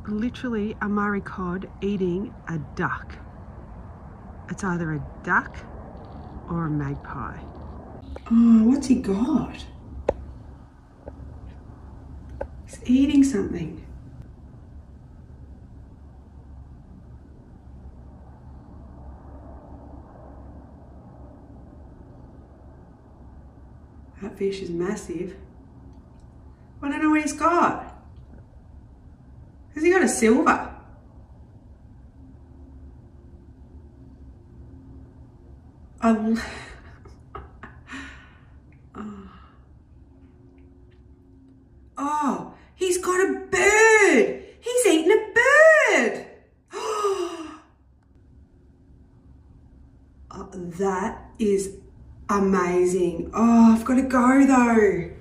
literally a Murray cod eating a duck. It's either a duck or a magpie. Oh, what's he got? He's eating something. That fish is massive. I don't know what he's got. Has he got a silver? Oh. Oh, he's got a bird. He's eaten a bird. Oh, that is amazing. Oh, I've got to go though.